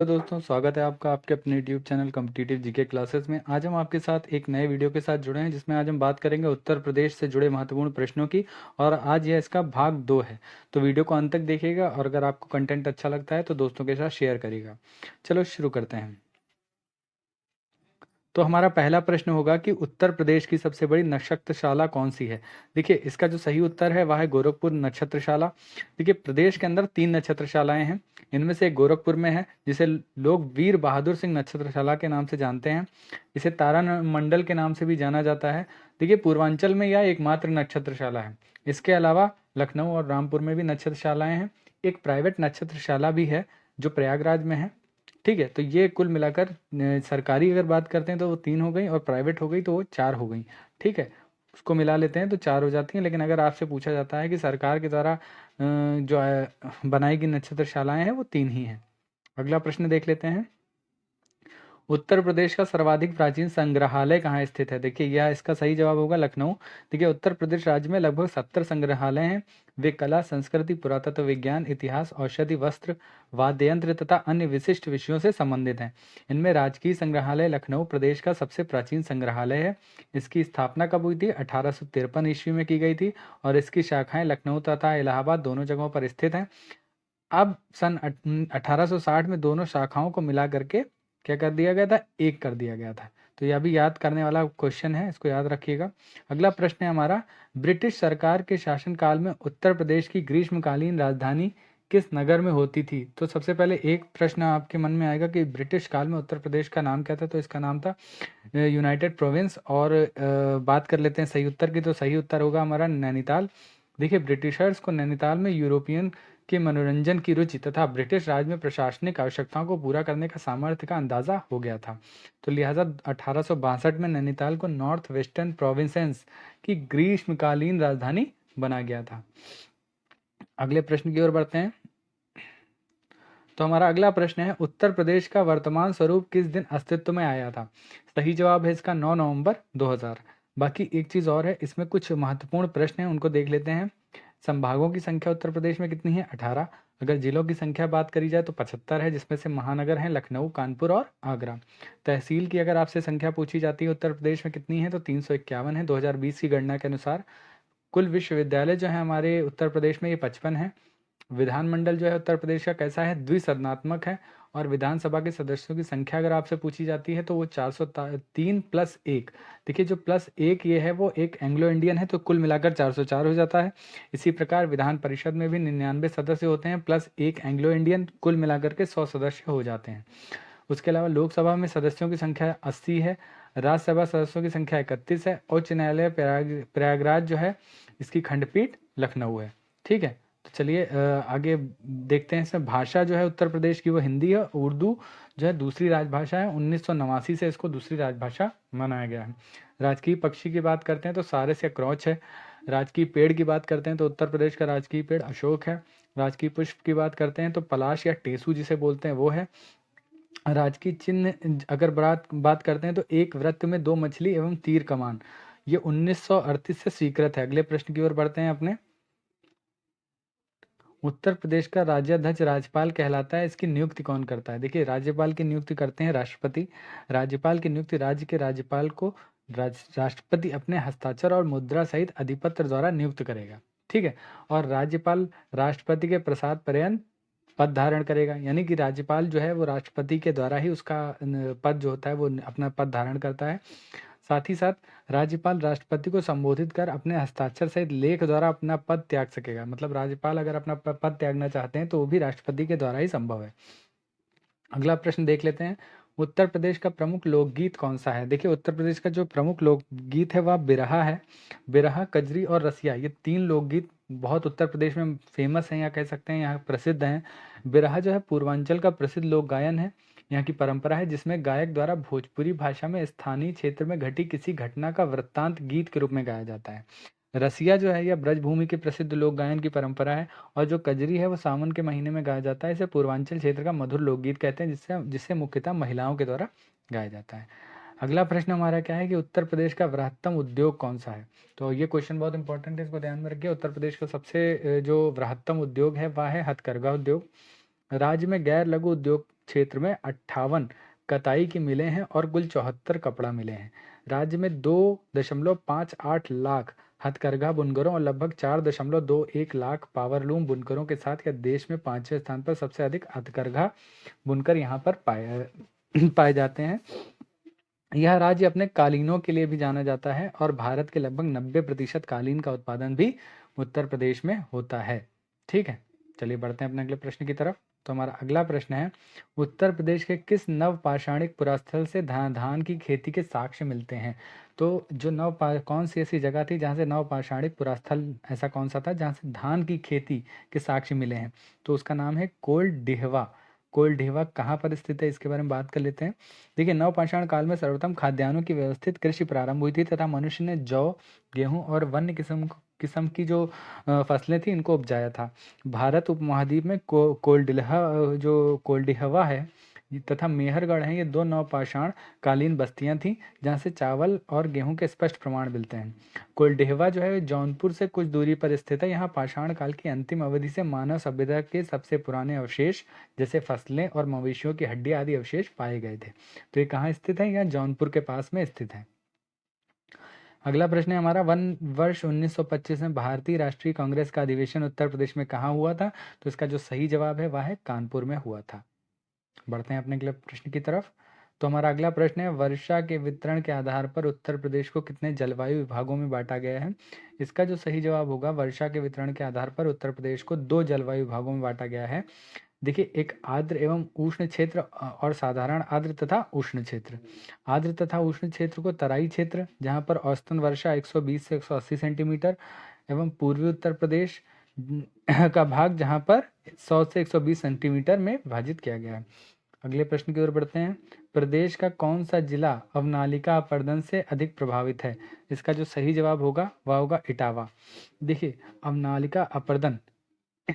तो दोस्तों स्वागत है आपका आपके अपने YouTube channel competitive GK classes में। आज हम आपके साथ एक नए वीडियो के साथ जुड़े हैं जिसमें आज हम बात करेंगे उत्तर प्रदेश से जुड़े महत्वपूर्ण प्रश्नों की। और आज यह इसका भाग 2 है। तो वीडियो को अंत तक देखिएगा और अगर आपको कंटेंट अच्छा लगता है तो दोस्तों के साथ शेयर करिएगा। चलो शुरू करते हैं। तो हमारा पहला प्रश्न होगा कि उत्तर प्रदेश की सबसे बड़ी नक्षत्रशाला कौन सी है। देखिए इसका जो सही उत्तर है वह है गोरखपुर नक्षत्रशाला। देखिए प्रदेश के अंदर 3 नक्षत्रशालाएं हैं। इनमें से एक गोरखपुर में है जिसे लोग वीर बहादुर सिंह नक्षत्रशाला के नाम से जानते हैं। इसे तारा मंडल के नाम से भी जाना जाता है। देखिए पूर्वांचल में यह एकमात्र नक्षत्रशाला है। इसके अलावा लखनऊ और रामपुर में भी नक्षत्रशालाएं हैं। एक प्राइवेट नक्षत्रशाला भी है जो प्रयागराज में है। ठीक है, तो ये कुल मिलाकर सरकारी अगर बात करते हैं तो वो 3 हो गई और प्राइवेट हो गई तो वो 4 हो गई। ठीक है, उसको मिला लेते हैं तो 4 हो जाती हैं। लेकिन अगर आपसे पूछा जाता है कि सरकार के द्वारा जो बनाई गई नक्षत्रशालाएं हैं वो 3 ही हैं। अगला प्रश्न देख लेते हैं। उत्तर प्रदेश का सर्वाधिक प्राचीन संग्रहालय कहाँ स्थित है। देखिए यह इसका सही जवाब होगा लखनऊ। देखिए उत्तर प्रदेश राज्य में लगभग 70 संग्रहालय हैं। वे कला, संस्कृति, पुरातत्व विज्ञान, इतिहास, औषधि, वस्त्र, वाद्य यंत्र तथा अन्य विशिष्ट विषयों से संबंधित हैं। इनमें राजकीय संग्रहालय लखनऊ प्रदेश का सबसे प्राचीन संग्रहालय है। इसकी स्थापना कब हुई थी? 1853 ईस्वी में की गई थी और इसकी शाखाएं लखनऊ तथा इलाहाबाद दोनों जगहों पर स्थित हैं। अब सन 1860 में दोनों शाखाओं को मिला करके क्या कर दिया गया था? एक कर दिया गया था। तो यह भी याद करने वाला क्वेश्चन है, इसको याद रखिएगा। अगला प्रश्न है हमारा, ब्रिटिश सरकार के शासनकाल में उत्तर प्रदेश की ग्रीष्मकालीन राजधानी किस नगर में होती थी। तो सबसे पहले एक प्रश्न आपके मन में आएगा कि ब्रिटिश काल में उत्तर प्रदेश का नाम क्या था। तो इसका नाम था यूनाइटेड प्रोविंस। और बात कर लेते हैं सही उत्तर की, तो सही उत्तर होगा हमारा नैनीताल। देखिए ब्रिटिशर्स को नैनीताल में यूरोपियन के मनोरंजन की रुचि तथा ब्रिटिश राज में प्रशासनिक आवश्यकताओं को पूरा करने का सामर्थ्य का अंदाजा हो गया था। तो लिहाजा 1862 में नैनीताल को नॉर्थ वेस्टर्न प्रोविंसेस की ग्रीष्मकालीन राजधानी बना गया था। अगले प्रश्न की ओर बढ़ते हैं। तो हमारा अगला प्रश्न है, उत्तर प्रदेश का वर्तमान स्वरूप किस दिन अस्तित्व में आया था। सही जवाब है इसका 9 नवंबर 2000। बाकी एक चीज़ और है, इसमें कुछ महत्वपूर्ण प्रश्न हैं उनको देख लेते हैं। संभागों की संख्या उत्तर प्रदेश में कितनी है? 18। अगर जिलों की संख्या बात करी जाए तो 75 है, जिसमें से महानगर हैं लखनऊ, कानपुर और आगरा। तहसील की अगर आपसे संख्या पूछी जाती है उत्तर प्रदेश में कितनी है, तो 351 है 2020 की गणना के अनुसार। कुल विश्वविद्यालय जो है हमारे उत्तर प्रदेश में ये 55 है। विधानमंडल जो है उत्तर प्रदेश का कैसा है? द्विसदनात्मक है। और विधानसभा के सदस्यों की संख्या अगर आपसे पूछी जाती है तो वो 403 प्लस 1। देखिए जो प्लस 1 ये है वो एक एंग्लो इंडियन है, तो कुल मिलाकर 404 हो जाता है। इसी प्रकार विधान परिषद में भी 99 सदस्य होते हैं प्लस 1 एंग्लो इंडियन, कुल मिलाकर के 100 सदस्य हो जाते हैं। उसके अलावा लोकसभा में सदस्यों की संख्या 80 है। राज्यसभा सदस्यों की संख्या 31 है। उच्च न्यायालय प्रयागराज जो है इसकी खंडपीठ लखनऊ है। ठीक है, तो चलिए आगे देखते हैं। इसमें भाषा जो है उत्तर प्रदेश की वो हिंदी है। उर्दू जो है दूसरी राजभाषा है। 1989 से इसको दूसरी राजभाषा माना गया है। राजकीय पक्षी की बात करते हैं तो सारस या क्रॉच है। राजकीय पेड़ की बात करते हैं तो उत्तर प्रदेश का राजकीय पेड़ अशोक है। राजकीय पुष्प की बात करते हैं तो पलाश या टेसू जिसे बोलते हैं वो है। राजकीय चिन्ह अगर बात करते हैं तो एक वृत्त में 2 मछली एवं तीर कमान, ये 1938 से स्वीकृत है। अगले प्रश्न की ओर बढ़ते हैं अपने। उत्तर प्रदेश का राज्याध्यक्ष राज्यपाल कहलाता है, इसकी नियुक्ति कौन करता है। देखिए राज्यपाल की नियुक्ति करते हैं राष्ट्रपति। राज्यपाल की नियुक्ति राज्य के राज्यपाल को राष्ट्रपति अपने हस्ताक्षर और मुद्रा सहित अधिपत्र द्वारा नियुक्त करेगा। ठीक है, और राज्यपाल राष्ट्रपति के प्रसाद पर्यंत पद धारण करेगा। यानी कि राज्यपाल जो है वो राष्ट्रपति के द्वारा ही उसका पद जो होता है वो अपना पद धारण करता है। साथ ही साथ राज्यपाल राष्ट्रपति को संबोधित कर अपने हस्ताक्षर सहित लेख द्वारा अपना पद त्याग सकेगा। मतलब राज्यपाल अगर अपना पद त्यागना चाहते हैं तो वो भी राष्ट्रपति के द्वारा ही संभव है। अगला प्रश्न देख लेते हैं। उत्तर प्रदेश का प्रमुख लोकगीत कौन सा है। देखिए उत्तर प्रदेश का जो प्रमुख लोकगीत है वह बिरहा है। बिरहा, कजरी और रसिया, ये 3 लोकगीत बहुत उत्तर प्रदेश में फेमस हैं या कह सकते हैं यहाँ प्रसिद्ध हैं। बिरहा जो है पूर्वांचल का प्रसिद्ध लोक गायन है। यहाँ की परंपरा है जिसमें गायक द्वारा भोजपुरी भाषा में स्थानीय क्षेत्र में घटी किसी घटना का वृत्तांत गीत के रूप में गाया जाता है। रसिया जो है यह ब्रजभूमि की प्रसिद्ध लोक गायन की परंपरा है। और जो कजरी है वो सावन के महीने में गाया जाता है। इसे पूर्वांचल क्षेत्र का मधुर लोकगीत कहते हैं जिससे जिससे मुख्यतः महिलाओं के द्वारा गाया जाता है। अगला प्रश्न हमारा क्या है कि उत्तर प्रदेश का बृहत्तम उद्योग कौन सा है। तो ये क्वेश्चन बहुत इंपॉर्टेंट है, इसको ध्यान में रखिए। उत्तर प्रदेश का सबसे जो बृहत्तम उद्योग है वह है हथकरघा उद्योग। राज्य में गैर लघु उद्योग क्षेत्र में 58 कताई की मिलें हैं और कुल 74 कपड़ा मिलें हैं। राज्य में 2.58 लाख हथकरघा बुनकरों और लगभग 4.21 लाख पावरलूम बुनकरों के साथ यह देश में 5वें स्थान पर सबसे अधिक हथकरघा बुनकर यहाँ पर पाए जाते हैं। यह राज्य अपने कालीनों के लिए भी जाना जाता है और भारत के लगभग 90% कालीन का उत्पादन भी उत्तर प्रदेश में होता है। ठीक है, चलिए बढ़ते हैं अपने अगले प्रश्न की तरफ। तो हमारा अगला प्रश्न है, उत्तर प्रदेश के किस नवपाषाणिक पुरास्थल से धान की खेती के साक्ष्य मिलते हैं? तो जो कौन सी ऐसी जगह थी जहाँ से नवपाषाणिक पुरास्थल ऐसा कौन सा था जहाँ से धान की खेती के साक्ष्य मिले हैं? तो उसका नाम है कोल डिहवा कहाँ पर स्थित है, इसके बारे में बात कर लेते हैं। देखिए, नवपाषाण काल में सर्वप्रथम खाद्यान्नों की व्यवस्थित कृषि प्रारंभ हुई थी तथा मनुष्य ने जौ, गेहूं और वन्य किस्म की जो फसलें थी इनको उपजाया था। भारत उपमहाद्वीप में कोल्डिहवा है तथा मेहरगढ़ है, ये 2 नवपाषाण कालीन बस्तियां थी जहां से चावल और गेहूं के स्पष्ट प्रमाण मिलते हैं। कोल्डिहवा जो है जौनपुर से कुछ दूरी पर स्थित है। यहाँ पाषाण काल की अंतिम अवधि से मानव सभ्यता के सबसे पुराने अवशेष जैसे फसलें और मवेशियों की हड्डी आदि अवशेष पाए गए थे। तो ये कहाँ स्थित है? यह जौनपुर के पास में स्थित है। अगला प्रश्न है हमारा, वर्ष 1925 में भारतीय राष्ट्रीय कांग्रेस का अधिवेशन उत्तर प्रदेश में कहाँ हुआ था? तो इसका जो सही जवाब है वह है कानपुर में हुआ था। बढ़ते हैं अपने अगले प्रश्न की तरफ। तो हमारा अगला प्रश्न है, वर्षा के वितरण के आधार पर उत्तर प्रदेश को कितने जलवायु विभागों में बांटा गया है? इसका जो सही जवाब होगा, वर्षा के वितरण के आधार पर उत्तर प्रदेश को 2 जलवायु विभागों में बांटा गया है। देखिए, एक आर्द्र एवं उष्ण क्षेत्र और साधारण आर्द्र तथा उष्ण क्षेत्र। आर्द्र तथा उष्ण क्षेत्र को तराई क्षेत्र, जहाँ पर औसतन वर्षा 120 से 180 सेंटीमीटर, एवं पूर्वी उत्तर प्रदेश का भाग जहाँ पर 100 से 120 सेंटीमीटर में विभाजित किया गया है। अगले प्रश्न की ओर बढ़ते हैं। प्रदेश का कौन सा जिला अवनालिका अपर्दन से अधिक प्रभावित है? इसका जो सही जवाब होगा वह होगा इटावा। देखिए, अवनालिका अपर्दन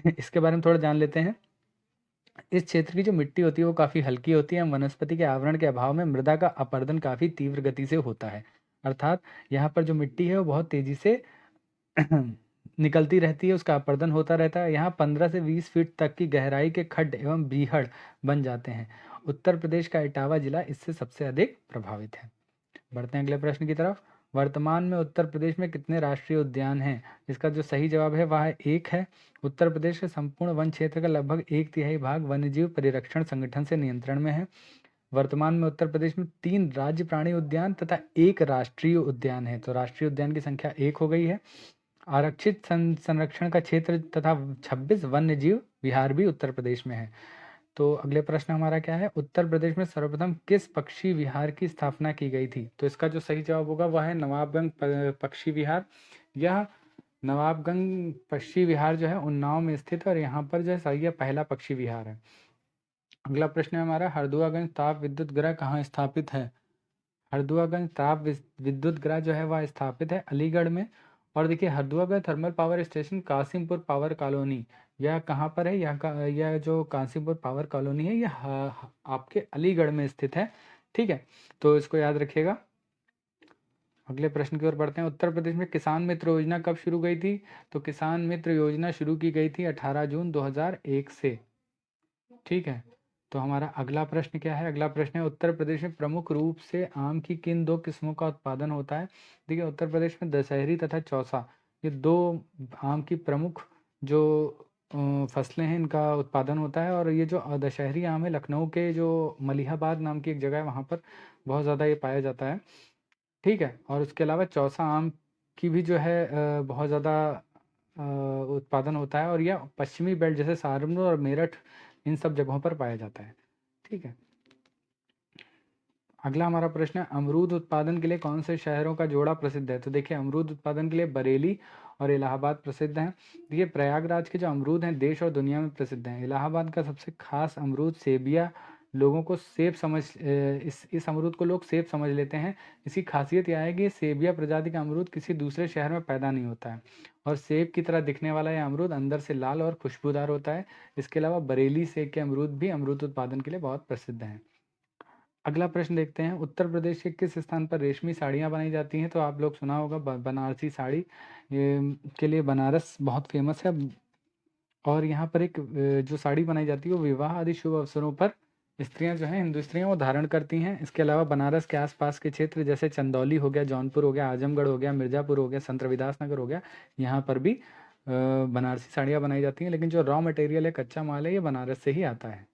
इसके बारे में थोड़ा जान लेते हैं। इस क्षेत्र की जो मिट्टी होती है वो काफ़ी हल्की होती है। वनस्पति के आवरण के अभाव में मृदा का अपर्दन काफ़ी तीव्र गति से होता है। अर्थात यहाँ पर जो मिट्टी है वो बहुत तेजी से निकलती रहती है, उसका अपर्दन होता रहता है। यहाँ 15 से 20 फीट तक की गहराई के खड्ड एवं बीहड़ बन जाते हैं। उत्तर प्रदेश का इटावा जिला इससे सबसे अधिक प्रभावित है। बढ़ते हैं अगले प्रश्न की तरफ। वर्तमान में उत्तर प्रदेश में कितने राष्ट्रीय उद्यान हैं? इसका जो सही जवाब है वह एक है। उत्तर प्रदेश के संपूर्ण वन क्षेत्र का लगभग 1/3 भाग वन्यजीव परिरक्षण संगठन से नियंत्रण में है। वर्तमान में उत्तर प्रदेश में 3 राज्य प्राणी उद्यान तथा 1 राष्ट्रीय उद्यान है। तो राष्ट्रीय उद्यान की संख्या 1 हो गई है। आरक्षित संरक्षण का क्षेत्र तथा 26 वन्यजीव विहार भी उत्तर प्रदेश में है। तो अगले प्रश्न हमारा क्या है, उत्तर प्रदेश में सर्वप्रथम किस पक्षी विहार की स्थापना की गई थी? तो इसका जो सही जवाब होगा वह है नवाबगंज पक्षी विहार। यह नवाबगंज पक्षी विहार जो है उन्नाव में स्थित है और यहाँ पर जो है सही है पहला पक्षी विहार है। अगला प्रश्न है हमारा, हरदुआगंज ताप विद्युत ग्रह कहाँ स्थापित है? हरदुआगंज ताप विद्युत ग्रह जो है वह स्थापित है अलीगढ़ में। और देखिए, Harduaganj thermal power station Kasimpur power colony, यह कहाँ पर है? यह जो कासिमपुर पावर कॉलोनी है यह आपके अलीगढ़ में स्थित है। ठीक है, तो इसको याद रखिएगा। अगले प्रश्न की ओर बढ़ते हैं। उत्तर प्रदेश में किसान मित्र योजना कब शुरू गई थी? तो किसान मित्र योजना शुरू की गई थी 18 जून 2001 से। ठीक है, तो हमारा अगला प्रश्न क्या है? अगला प्रश्न है, उत्तर प्रदेश में प्रमुख रूप से आम की किन 2 किस्मों का उत्पादन होता है? देखिए, उत्तर प्रदेश में दशहरी तथा चौसा, ये 2 आम की प्रमुख जो फसलें हैं इनका उत्पादन होता है। और ये जो दशहरी आम है लखनऊ के जो मलिहाबाद नाम की एक जगह है वहाँ पर बहुत ज़्यादा ये पाया जाता है। ठीक है, और उसके अलावा चौसा आम की भी जो है बहुत ज़्यादा उत्पादन होता है और यह पश्चिमी बेल्ट जैसे सहारनपुर और मेरठ इन सब जगहों पर पाया जाता है। ठीक है, अगला हमारा प्रश्न है, अमरूद उत्पादन के लिए कौन से शहरों का जोड़ा प्रसिद्ध है? तो देखिए, अमरूद उत्पादन के लिए बरेली और इलाहाबाद प्रसिद्ध हैं। देखिए, प्रयागराज के जो अमरूद हैं देश और दुनिया में प्रसिद्ध हैं। इलाहाबाद का सबसे खास अमरूद सेबिया, लोगों को सेब समझ इस अमरूद को लोग सेब समझ लेते हैं। इसकी खासियत यह है कि सेबिया प्रजाति का अमरूद किसी दूसरे शहर में पैदा नहीं होता है और सेब की तरह दिखने वाला यह अमरूद अंदर से लाल और खुशबूदार होता है। इसके अलावा बरेली सेब के अमरूद भी अमरूद उत्पादन के लिए बहुत प्रसिद्ध हैं। अगला प्रश्न देखते हैं, उत्तर प्रदेश के किस स्थान पर रेशमी साड़ियाँ बनाई जाती हैं? तो आप लोग सुना होगा बनारसी साड़ी के लिए बनारस बहुत फेमस है। और यहाँ पर एक जो साड़ी बनाई जाती है वो विवाह आदि शुभ अवसरों पर स्त्रियां जो हैं, हिंदू स्त्रियां, वो धारण करती हैं। इसके अलावा बनारस के आसपास के क्षेत्र जैसे चंदौली हो गया, जौनपुर हो गया, आजमगढ़ हो गया, मिर्ज़ापुर हो गया, संत रविदास नगर हो गया, यहाँ पर भी बनारसी साड़ियाँ बनाई जाती हैं। लेकिन जो रॉ मटेरियल है, कच्चा माल है, ये बनारस से ही आता है।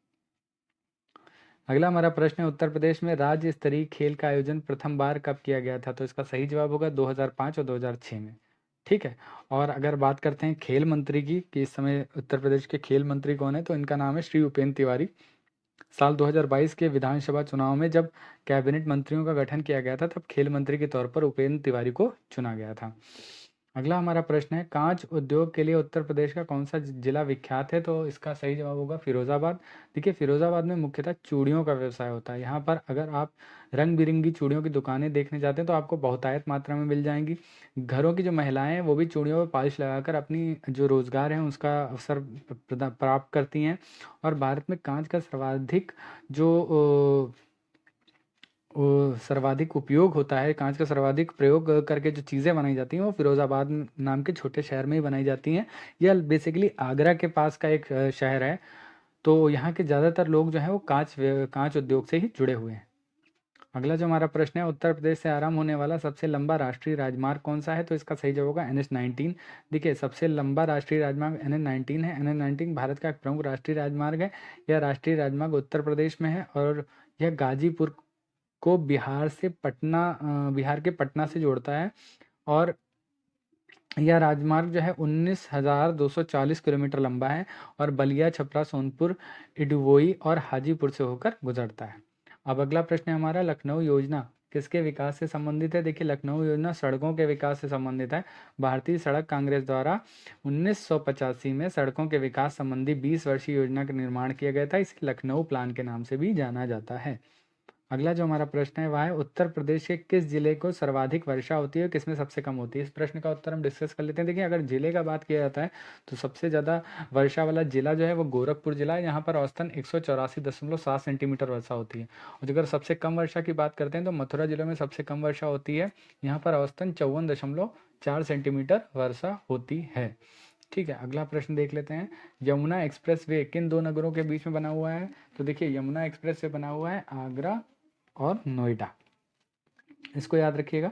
अगला हमारा प्रश्न है, उत्तर प्रदेश में राज्य स्तरीय खेल का आयोजन प्रथम बार कब किया गया था? तो इसका सही जवाब होगा 2005 और 2006 में। ठीक है। और अगर बात करते हैं खेल मंत्री की, कि इस समय उत्तर प्रदेश के खेल मंत्री कौन है, तो इनका नाम है श्री उपेंद्र तिवारी। साल 2022 के विधानसभा चुनाव में जब कैबिनेट मंत्रियों का गठन किया गया था, तब खेल मंत्री के तौर पर उपेंद्र तिवारी को चुना गया था। अगला हमारा प्रश्न है, कांच उद्योग के लिए उत्तर प्रदेश का कौन सा जिला विख्यात है? तो इसका सही जवाब होगा फिरोजाबाद। देखिए, फिरोजाबाद में मुख्यतः चूड़ियों का व्यवसाय होता है। यहाँ पर अगर आप रंग बिरंगी चूड़ियों की दुकानें देखने जाते हैं तो आपको बहुतायत मात्रा में मिल जाएंगी। घरों की जो महिलाएं हैं वो भी चूड़ियों पर पॉलिश लगाकर अपनी जो रोजगार है उसका अवसर प्राप्त करती हैं। और भारत में कांच का सर्वाधिक जो सर्वाधिक उपयोग होता है, कांच का सर्वाधिक प्रयोग करके जो चीज़ें बनाई जाती हैं वो फिरोज़ाबाद नाम के छोटे शहर में ही बनाई जाती हैं। यह बेसिकली आगरा के पास का एक शहर है। तो यहाँ के ज़्यादातर लोग जो हैं वो कांच उद्योग से ही जुड़े हुए हैं। अगला जो हमारा प्रश्न है, उत्तर प्रदेश से आरंभ होने वाला सबसे लंबा राष्ट्रीय राजमार्ग कौन सा है? तो इसका सही जवाब होगा NH-19। देखिए, सबसे लंबा राष्ट्रीय राजमार्ग NH-19 है। NH-19 भारत का एक प्रमुख राष्ट्रीय राजमार्ग है। यह राष्ट्रीय राजमार्ग उत्तर प्रदेश में है और यह गाजीपुर को बिहार के पटना से जोड़ता है। और यह राजमार्ग जो है 19,240 किलोमीटर लंबा है और बलिया, छपरा, सोनपुर, इडुवोई और हाजीपुर से होकर गुजरता है। अब अगला प्रश्न है हमारा, लखनऊ योजना किसके विकास से संबंधित है? देखिए, लखनऊ योजना सड़कों के विकास से संबंधित है। भारतीय सड़क कांग्रेस द्वारा 1985 में सड़कों के विकास संबंधी 20 वर्षीय योजना का निर्माण किया गया था। इसे लखनऊ प्लान के नाम से भी जाना जाता है। अगला जो हमारा प्रश्न है वह है, उत्तर प्रदेश के किस जिले को सर्वाधिक वर्षा होती है, किसमें सबसे कम होती है? इस प्रश्न का उत्तर हम डिस्कस कर लेते हैं। देखिए, अगर जिले का बात किया जाता है तो सबसे ज़्यादा वर्षा वाला जिला जो है वो गोरखपुर जिला है। यहाँ पर औसतन 184.7 सेंटीमीटर वर्षा होती है। और अगर सबसे कम वर्षा की बात करते हैं तो मथुरा जिले में सबसे कम वर्षा होती है। यहाँ पर औसतन 54.4 सेंटीमीटर वर्षा होती है। ठीक है। अगला प्रश्न देख लेते हैं, यमुना एक्सप्रेस वे किन दो नगरों के बीच में बना हुआ है? तो देखिए, यमुना एक्सप्रेस वे बना हुआ है आगरा और नोएडा। इसको याद रखिएगा।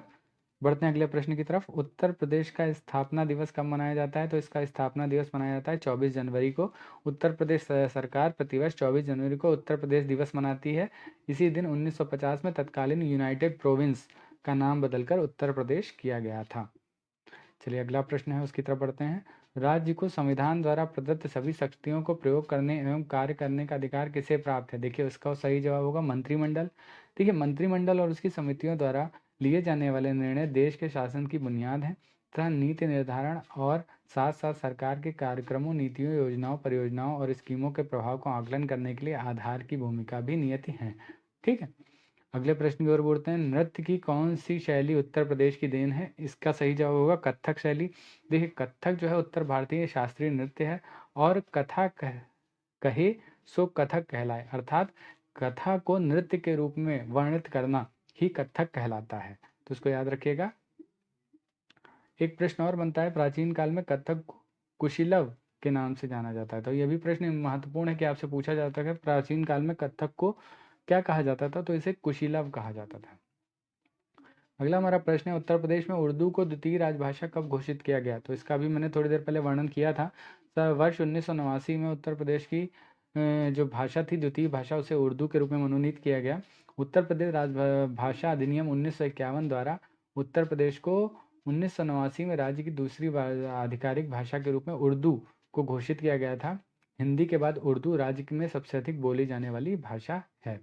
बढ़ते हैं अगले प्रश्न की तरफ, उत्तर प्रदेश का स्थापना दिवस कब मनाया जाता है? तो इसका स्थापना दिवस मनाया जाता है 24 जनवरी को। उत्तर प्रदेश सरकार प्रतिवर्ष 24 जनवरी को उत्तर प्रदेश दिवस मनाती है। इसी दिन 1950 में तत्कालीन यूनाइटेड प्रोविंस का नाम बदलकर उत्तर प्रदेश किया गया था। चलिए, अगला प्रश्न है उसकी तरफ बढ़ते हैं, राज्य को संविधान द्वारा प्रदत्त सभी शक्तियों को प्रयोग करने एवं कार्य करने का अधिकार किसे प्राप्त है? देखिए, उसका सही जवाब होगा मंत्रिमंडल। देखिए, मंत्रिमंडल और उसकी समितियों द्वारा लिए जाने वाले निर्णय देश के शासन की बुनियाद है तथा नीति निर्धारण और साथ साथ सरकार के कार्यक्रमों, नीतियों, योजनाओं, परियोजनाओं और स्कीमों के प्रभाव को आकलन करने के लिए आधार की भूमिका भी नियति है। ठीक है। अगले प्रश्न की ओर बढ़ते हैं, नृत्य की कौन सी शैली उत्तर प्रदेश की देन है? इसका सही जवाब होगा कथक शैली। देखिए, कथक जो है उत्तर भारतीय शास्त्रीय नृत्य है और कहे सो कथक कहलाए, अर्थात कथा को नृत्य के रूप में वर्णित करना ही कथक कहलाता है। तो इसको याद रखिएगा। एक प्रश्न और बनता है, प्राचीन काल में कथक को कुशीलव के नाम से जाना जाता है। तो यह भी प्रश्न महत्वपूर्ण है कि आपसे पूछा जाता है कि प्राचीन काल में कथक को क्या कहा जाता था? तो इसे कुशीलव कहा जाता था। अगला हमारा प्रश्न है, उत्तर प्रदेश में उर्दू को द्वितीय राजभाषा कब घोषित किया गया? तो इसका भी मैंने थोड़ी देर पहले वर्णन किया था। वर्ष 1989 में उत्तर प्रदेश की जो भाषा थी, द्वितीय भाषा, उसे उर्दू के रूप में मनोनीत किया गया। उत्तर प्रदेश राजभाषा अधिनियम 1951 द्वारा उत्तर प्रदेश को 1989 में राज्य की दूसरी आधिकारिक भाषा के रूप में उर्दू को घोषित किया गया था। हिंदी के बाद उर्दू राज्य में सबसे अधिक बोली जाने वाली भाषा है।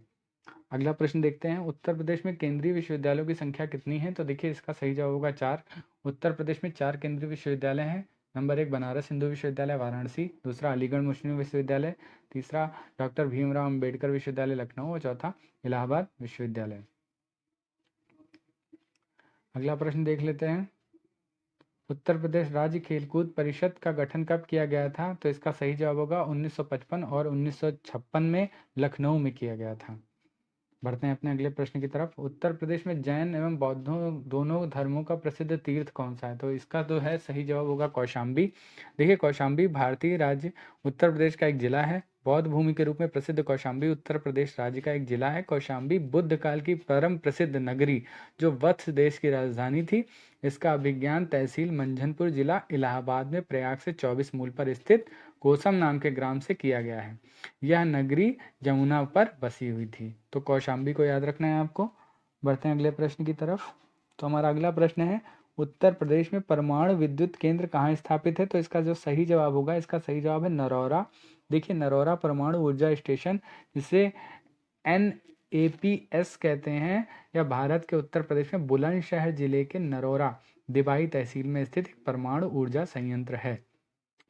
अगला प्रश्न देखते हैं, उत्तर प्रदेश में केंद्रीय विश्वविद्यालयों की संख्या कितनी है? तो देखिए, इसका सही जवाब होगा 4। उत्तर प्रदेश में 4 केंद्रीय विश्वविद्यालय हैं। नंबर 1 बनारस हिंदू विश्वविद्यालय वाराणसी, दूसरा अलीगढ़ मुस्लिम विश्वविद्यालय, तीसरा डॉक्टर भीमराव अंबेडकर विश्वविद्यालय लखनऊ और चौथा इलाहाबाद विश्वविद्यालय। अगला प्रश्न देख लेते हैं, उत्तर प्रदेश राज्य खेलकूद परिषद का गठन कब किया गया था? तो इसका सही जवाब होगा 1955 और 1956 में लखनऊ में किया गया था। बढ़ते हैं अपने अगले प्रश्न की तरफ, उत्तर प्रदेश में जैन एवं बौद्धों दोनों धर्मों का प्रसिद्ध तीर्थ कौन सा है? तो इसका तो है सही जवाब होगा कौशाम्बी। देखिए, कौशाम्बी भारतीय राज्य उत्तर प्रदेश का एक जिला है। बौद्ध भूमि के रूप में प्रसिद्ध कौशाम्बी उत्तर प्रदेश राज्य का एक जिला है। कौशाम्बी बुद्ध काल की परम प्रसिद्ध नगरी जो वत्स देश की राजधानी थी। इसका अभिज्ञान तहसील मंझनपुर जिला इलाहाबाद में प्रयाग से 24 मील पर स्थित कोसम नाम के ग्राम से किया गया है। यह नगरी जमुना पर बसी हुई थी। तो कौशाम्बी को याद रखना है आपको। बढ़ते हैं अगले प्रश्न की तरफ। तो हमारा अगला प्रश्न है, उत्तर प्रदेश में परमाणु विद्युत केंद्र कहाँ स्थापित है? तो इसका जो सही जवाब होगा, इसका सही जवाब है नरौरा। देखिए, नरौरा परमाणु ऊर्जा स्टेशन, जिसे NAPS कहते हैं, यह भारत के उत्तर प्रदेश में बुलंदशहर जिले के नरौरा दिबाई तहसील में स्थित एक परमाणु ऊर्जा संयंत्र है।